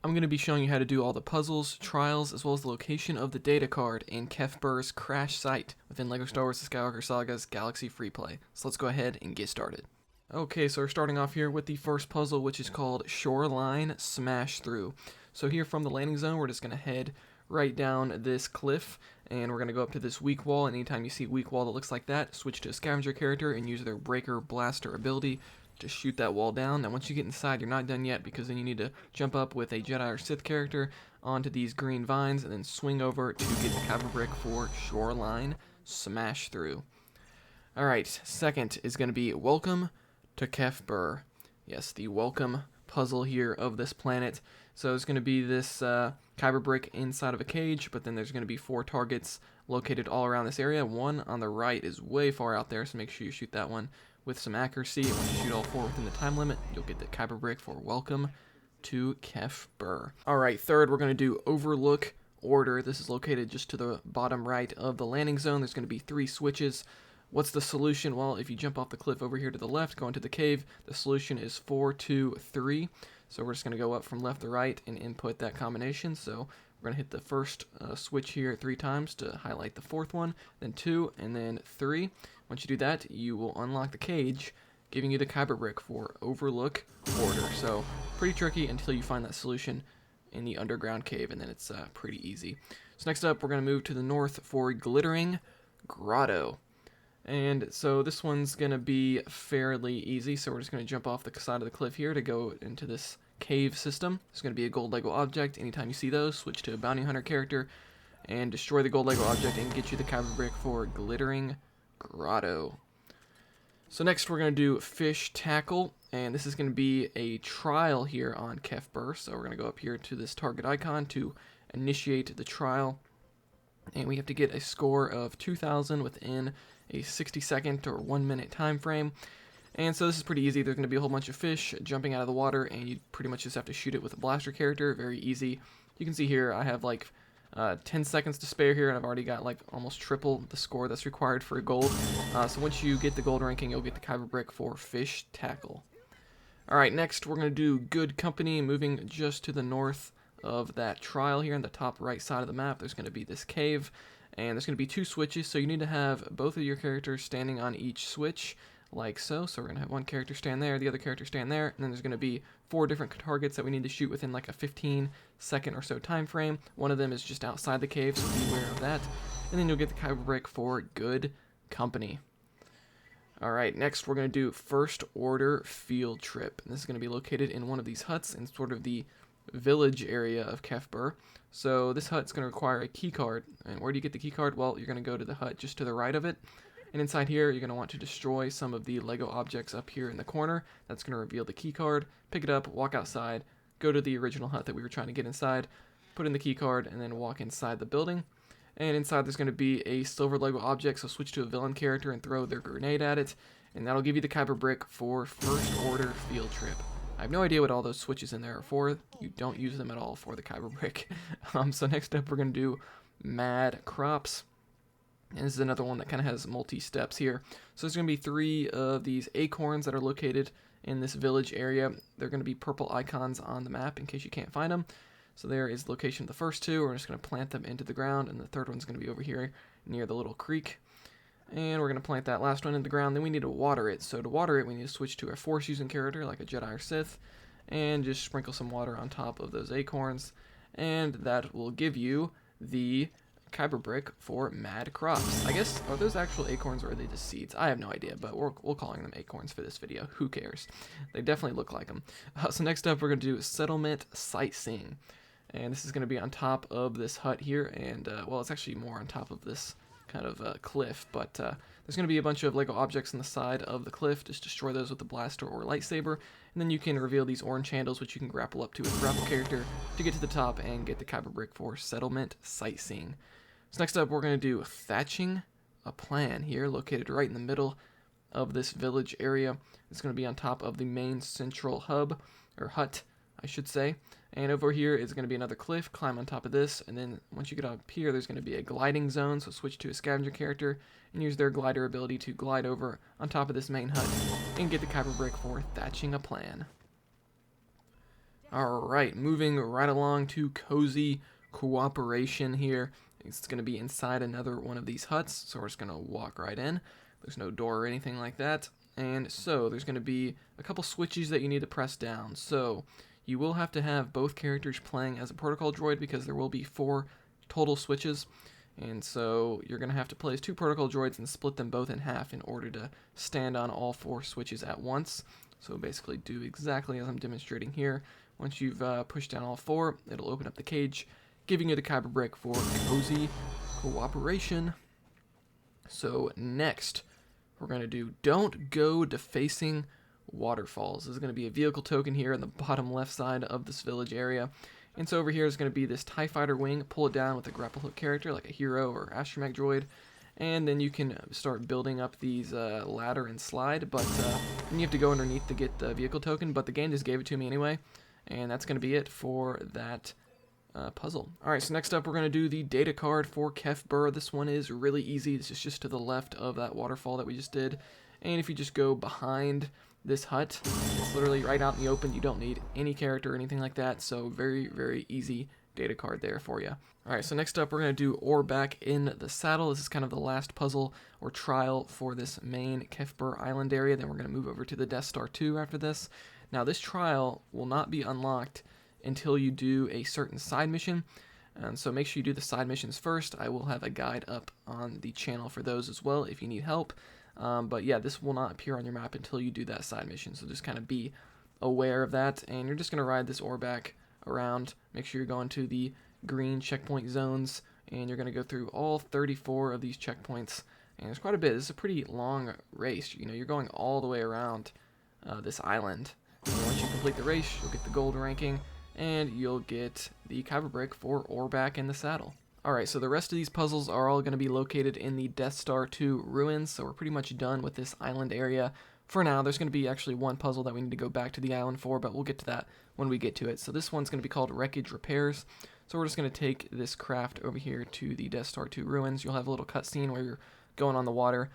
I'm going to be showing you how to do all the puzzles, trials, as well as the location of the Datacard in Kef Bir Crash Site within LEGO Star Wars The Skywalker Saga's Galaxy Free Play. So let's go ahead and get started. Okay, so we're starting off here with the first puzzle, which is called Shoreline Smash Through. So here from the landing zone, we're just going to head right down this cliff, and we're going to go up to this weak wall. And anytime you see a weak wall that looks like that, switch to a scavenger character and use their breaker blaster ability to shoot that wall down. Now once you get inside, you're not done yet, because then you need to jump up with a Jedi or Sith character onto these green vines and then swing over to get the Kyber Brick for Shoreline Smash Through. Alright, second is going to be Welcome to Kef Bir. Yes, the welcome puzzle here of this planet. So it's going to be this Kyber Brick inside of a cage, but then there's going to be 4 targets located all around this area. One on the right is way far out there, so make sure you shoot that one with some accuracy. And once you shoot all 4 within the time limit, you'll get the Kyber Brick for Welcome to Kef Bir. Alright, third, we're going to do Overlook Order. This is located just to the bottom right of the landing zone. There's going to be 3 switches. What's the solution? Well, if you jump off the cliff over here to the left, go into the cave, the solution is 4, 2, 3. So we're just going to go up from left to right and input that combination. So we're going to hit the first switch here 3 times to highlight the 4th one, then 2, and then 3. Once you do that, you will unlock the cage, giving you the Kyber Brick for Overlook Order. So pretty tricky until you find that solution in the underground cave, and then it's pretty easy. So next up, we're going to move to the north for Glittering Grotto. And so this one's going to be fairly easy, so we're just going to jump off the side of the cliff here to go into this cave system. There's going to be a gold Lego object. Anytime you see those, switch to a bounty hunter character and destroy the gold Lego object and get you the Kyber Brick for Glittering Grotto. So next we're going to do Fish Tackle, and this is going to be a trial here on Kef Bir. So we're going to go up here to this target icon to initiate the trial, and we have to get a score of 2,000 within a 60-second or 1-minute time frame. And so this is pretty easy. There's going to be a whole bunch of fish jumping out of the water, and you pretty much just have to shoot it with a blaster character. Very easy. You can see here I have like 10 seconds to spare here, and I've already got like almost triple the score that's required for a gold. So once you get the gold ranking, you'll get the Kyber Brick for Fish Tackle. Alright, next we're going to do Good Company, moving just to the north of that trial here on the top right side of the map. There's going to be this cave, and there's going to be 2 switches, so you need to have both of your characters standing on each switch, like so. So we're going to have one character stand there, the other character stand there, and then there's going to be 4 different targets that we need to shoot within like a 15-second or so time frame. One of them is just outside the cave, so be aware of that. And then you'll get the Kyber Brick for Good Company. Alright, next we're going to do First Order Field Trip. And this is going to be located in one of these huts in sort of the village area of Kef Bir. So this hut's going to require a key card. And where do you get the key card? Well, you're going to go to the hut just to the right of it. And inside here, you're going to want to destroy some of the Lego objects up here in the corner. That's going to reveal the key card. Pick it up, walk outside, go to the original hut that we were trying to get inside, put in the key card, and then walk inside the building. And inside there's going to be a silver Lego object, so switch to a villain character and throw their grenade at it. And that'll give you the Kyber Brick for First Order Field Trip. I have no idea what all those switches in there are for. You don't use them at all for the Kyber Brick. So next up we're going to do Mad Crops. And this is another one that kind of has multi-steps here. So there's going to be 3 of these acorns that are located in this village area. They're going to be purple icons on the map in case you can't find them. So there is the location of the first 2. We're just going to plant them into the ground, and the third one's going to be over here near the little creek. And we're going to plant that last one in the ground. Then we need to water it. So to water it, we need to switch to a Force-using character like a Jedi or Sith, and just sprinkle some water on top of those acorns. And that will give you the Kyber Brick for Mad Crops. I guess, are those actual acorns or are they just seeds? I have no idea, but we're calling them acorns for this video. Who cares? They definitely look like them. So next up, we're going to do Settlement Sightseeing. And this is going to be on top of this hut here, and, well, it's actually more on top of this kind of cliff, but there's going to be a bunch of Lego objects on the side of the cliff. Just destroy those with a blaster or lightsaber, and then you can reveal these orange handles, which you can grapple up to with a grapple character to get to the top and get the Kyber Brick for Settlement Sightseeing. So next up, we're going to do Thatching a Plan here, located right in the middle of this village area. It's going to be on top of the main central hub, or hut, I should say. And over here is going to be another cliff. Climb on top of this, and then once you get up here, there's going to be a gliding zone, so switch to a scavenger character and use their glider ability to glide over on top of this main hut and get the Kyber Brick for Thatching a Plan. Alright, moving right along to Cozy Cooperation here. It's going to be inside another one of these huts, so we're just going to walk right in. There's no door or anything like that. And so there's going to be a couple switches that you need to press down. So you will have to have both characters playing as a protocol droid because there will be 4 total switches. And so you're going to have to place 2 protocol droids and split them both in half in order to stand on all 4 switches at once. So basically do exactly as I'm demonstrating here. Once you've pushed down all 4, it'll open up the cage, giving you the Kyber Brick for Cozy Cooperation. So next, we're going to do Don't Go Defacing Waterfalls. This is going to be a vehicle token here in the bottom left side of this village area. And so over here is going to be this TIE Fighter wing. Pull it down with a grapple hook character like a hero or astromech droid. And then you can start building up these ladder and slide. But then you have to go underneath to get the vehicle token. But the game just gave it to me anyway. And that's going to be it for that puzzle. Alright, so next up we're going to do the data card for Kef Bir. This one is really easy. This is just to the left of that waterfall that we just did. And if you just go behind this hut, it's literally right out in the open. You don't need any character or anything like that. So very, very easy data card there for you. Alright, so next up we're going to do Orbak in the saddle. This is kind of the last puzzle or trial for this main Kef Bir Island area. Then we're going to move over to the Death Star 2 after this. Now this trial will not be unlocked until you do a certain side mission. So make sure you do the side missions first. I will have a guide up on the channel for those as well if you need help. But yeah, this will not appear on your map until you do that side mission. So just kind of be aware of that. And you're just going to ride this Orbak around. Make sure you're going to the green checkpoint zones. And you're going to go through all 34 of these checkpoints. And there's quite a bit. This is a pretty long race. You know, you're going all the way around this island. And once you complete the race, you'll get the gold ranking. And you'll get the Kyber Brick for Orbak in the saddle. Alright, so the rest of these puzzles are all going to be located in the Death Star 2 ruins, so we're pretty much done with this island area. For now, there's going to be actually one puzzle that we need to go back to the island for, but we'll get to that when we get to it. So this one's going to be called Wreckage Repairs. So we're just going to take this craft over here to the Death Star 2 ruins. You'll have a little cutscene where you're going on the water.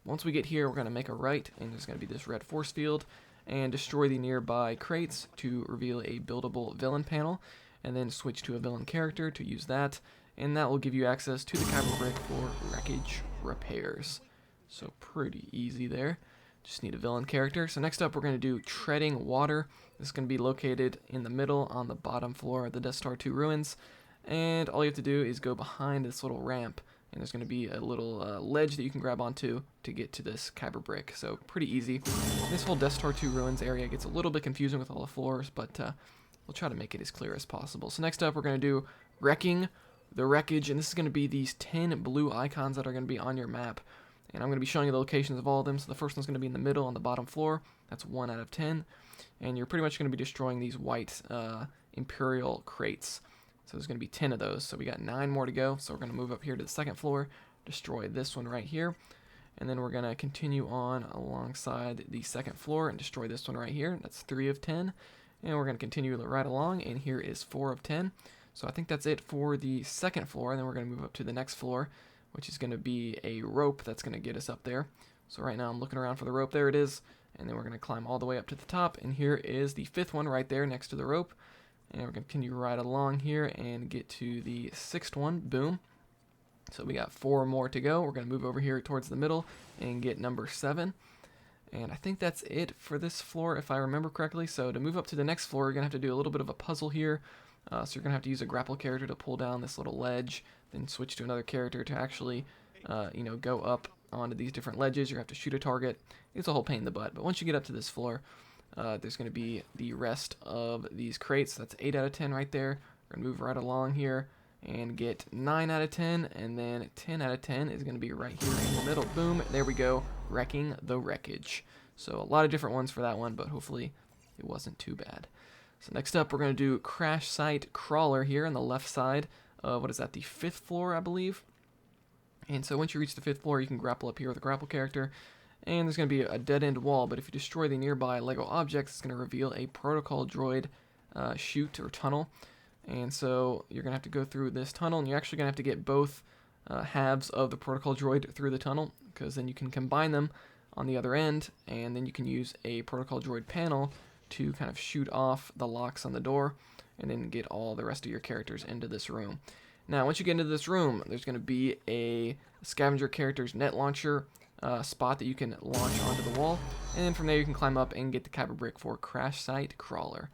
Once we get here, we're going to make a right, and there's going to be this red force field, and destroy the nearby crates to reveal a buildable villain panel, and then switch to a villain character to use that, and that will give you access to the Kyber Brick for Wreckage Repairs. So pretty easy there. Just need a villain character. So next up we're going to do Treading Water. This is going to be located in the middle on the bottom floor of the Death Star 2 ruins, and all you have to do is go behind this little ramp, and there's going to be a little ledge that you can grab onto to get to this Kyber Brick. So pretty easy. This whole Death Star 2 ruins area gets a little bit confusing with all the floors, but we'll try to make it as clear as possible. So next up we're going to do Wrecking the Wreckage, and this is going to be these 10 blue icons that are going to be on your map. And I'm going to be showing you the locations of all of them. So the first one's going to be in the middle on the bottom floor. That's 1 out of 10. And you're pretty much going to be destroying these white Imperial crates. So there's going to be 10 of those. So we got 9 more to go. So we're going to move up here to the second floor, destroy this one right here. And then we're going to continue on alongside the second floor and destroy this one right here. That's 3 of 10. And we're going to continue right along. And here is 4 of 10. So I think that's it for the second floor. And then we're going to move up to the next floor, which is going to be a rope that's going to get us up there. So right now I'm looking around for the rope. There it is. And then we're going to climb all the way up to the top. And here is the 5th one right there next to the rope. And we're going to continue right along here and get to the 6th one. Boom. So we got 4 more to go. We're going to move over here towards the middle and get number 7. And I think that's it for this floor, if I remember correctly. So to move up to the next floor, you're going to have to do a little bit of a puzzle here. So you're going to have to use a grapple character to pull down this little ledge, then switch to another character to actually, go up onto these different ledges. You're going to have to shoot a target. It's a whole pain in the butt. But once you get up to this floor, there's going to be the rest of these crates. That's 8 out of 10 right there. We're going to move right along here and get 9 out of 10, and then 10 out of 10 is going to be right here in the middle. Boom, there we go, Wrecking the Wreckage. So a lot of different ones for that one, but hopefully it wasn't too bad. So next up, we're going to do Crash Site Crawler here on the left side of, what is that, the 5th floor, I believe. And so once you reach the 5th floor, you can grapple up here with a grapple character, and there's going to be a dead-end wall, but if you destroy the nearby Lego objects, it's going to reveal a protocol droid chute or tunnel. And so you're going to have to go through this tunnel, and you're actually going to have to get both halves of the protocol droid through the tunnel, because then you can combine them on the other end, and then you can use a protocol droid panel to kind of shoot off the locks on the door and then get all the rest of your characters into this room. Now, once you get into this room, there's going to be a scavenger character's net launcher spot that you can launch onto the wall, and then from there you can climb up and get the Kyber Brick for Crash Site Crawler.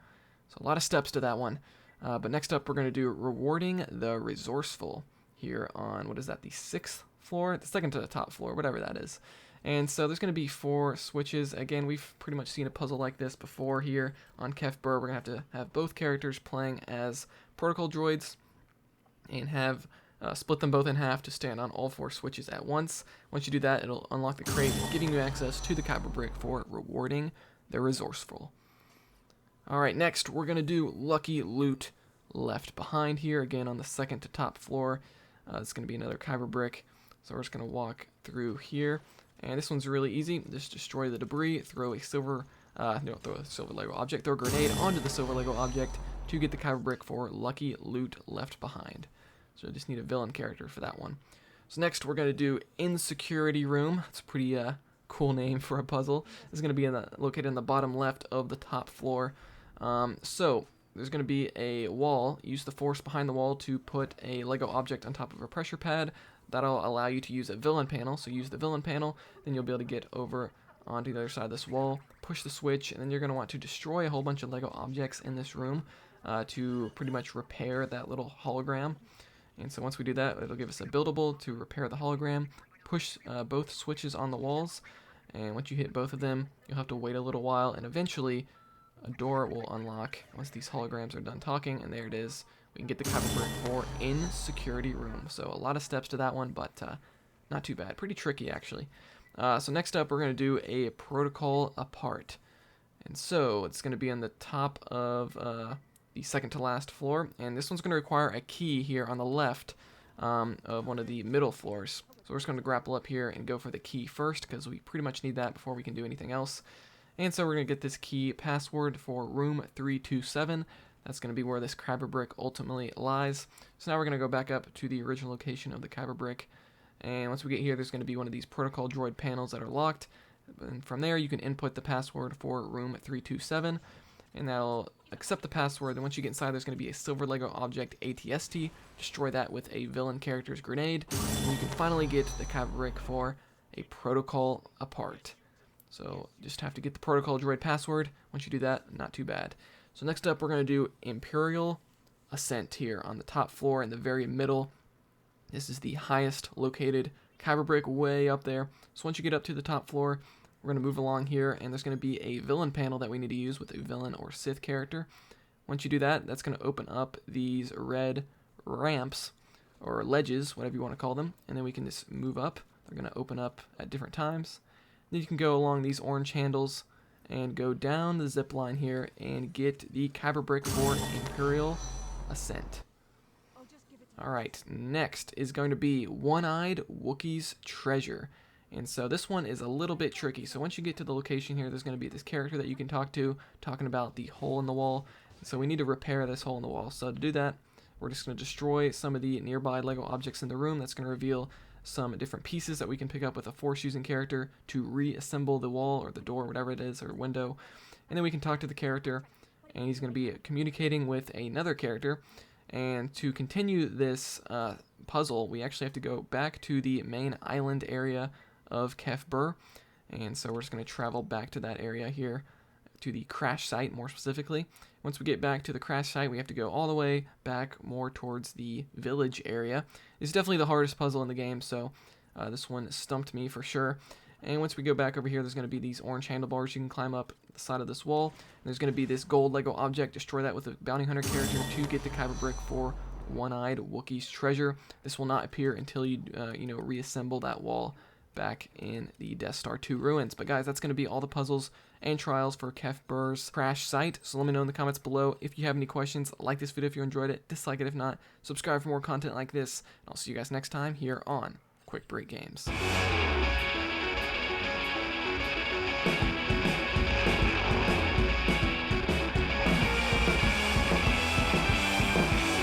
So a lot of steps to that one. But next up, we're going to do rewarding the Resourceful here on, what is that, the 6th floor? The second to the top floor, whatever that is. And so there's going to be 4 switches. Again, we've pretty much seen a puzzle like this before here on Kef Bir. We're going to have both characters playing as protocol droids and have split them both in half to stand on all 4 switches at once. Once you do that, it'll unlock the crate, giving you access to the Kyber Brick for rewarding the Resourceful. Alright, next we're going to do Lucky Loot Left Behind here, again on the second to top floor. It's going to be another Kyber Brick, so we're just going to walk through here. And this one's really easy. Just destroy the debris, throw a silver Lego object, throw a grenade onto the silver Lego object to get the Kyber Brick for Lucky Loot Left Behind. So I just need a villain character for that one. So next we're going to do Insecurity Room. It's a pretty cool name for a puzzle. This is going to be located in the bottom left of the top floor. So there's going to be a wall. Use the force behind the wall to put a Lego object on top of a pressure pad. That'll allow you to use a villain panel. So use the villain panel, then you'll be able to get over onto the other side of this wall, push the switch, and then you're going to want to destroy a whole bunch of Lego objects in this room to pretty much repair that little hologram. And so once we do that, it'll give us a buildable to repair the hologram. Push both switches on the walls, and once you hit both of them, you'll have to wait a little while, and eventually a door will unlock once these holograms are done talking, and there it is. We can get the Kyber Brick for Insecurity Room. So a lot of steps to that one, but not too bad. Pretty tricky, actually. So next up, we're going to do a Protocol Apart. And so it's going to be on the top of the second to last floor, and this one's going to require a key here on the left of one of the middle floors. So we're just going to grapple up here and go for the key first, because we pretty much need that before we can do anything else. And so we're going to get this key password for room 327. That's going to be where this Kyber Brick ultimately lies. So now we're going to go back up to the original location of the Kyber Brick. And once we get here, there's going to be one of these protocol droid panels that are locked. And from there, you can input the password for room 327. And that'll accept the password. Then once you get inside, there's going to be a silver Lego object ATST. Destroy that with a villain character's grenade. And you can finally get the Kyber Brick for a Protocol Apart. So just have to get the protocol droid password. Once you do that, not too bad. So next up, we're going to do Imperial Ascent here on the top floor in the very middle. This is the highest located Kyber Brick, way up there. So once you get up to the top floor, we're going to move along here, and there's going to be a villain panel that we need to use with a villain or Sith character. Once you do that, that's going to open up these red ramps, or ledges, whatever you want to call them, and then we can just move up. They're going to open up at different times. Then you can go along these orange handles and go down the zip line here and get the Kyber Brick for Imperial Ascent. Alright, next is going to be One-Eyed Wookiee's Treasure. And so this one is a little bit tricky. So once you get to the location here, there's going to be this character that you can talk to, talking about the hole in the wall. So we need to repair this hole in the wall. So to do that, we're just going to destroy some of the nearby Lego objects in the room. That's going to reveal some different pieces that we can pick up with a force-using character to reassemble the wall or the door, whatever it is, or window. And then we can talk to the character, and he's going to be communicating with another character. And to continue this puzzle, we actually have to go back to the main island area of Kef Bir. And so we're just going to travel back to that area here, to the crash site more specifically. Once we get back to the crash site, we have to go all the way back more towards the village area. It's definitely the hardest puzzle in the game, so this one stumped me for sure. And once we go back over here, there's going to be these orange handlebars you can climb up the side of this wall. And there's going to be this gold Lego object. Destroy that with a bounty hunter character to get the Kyber Brick for One-Eyed Wookiee's Treasure. This will not appear until you reassemble that wall back in the Death Star 2 ruins. But guys, that's going to be all the puzzles and trials for Kef Bir's Crash Site. So let me know in the comments below if you have any questions. Like this video if you enjoyed it, dislike it if not, subscribe for more content like this, and I'll see you guys next time here on Quick Break Games.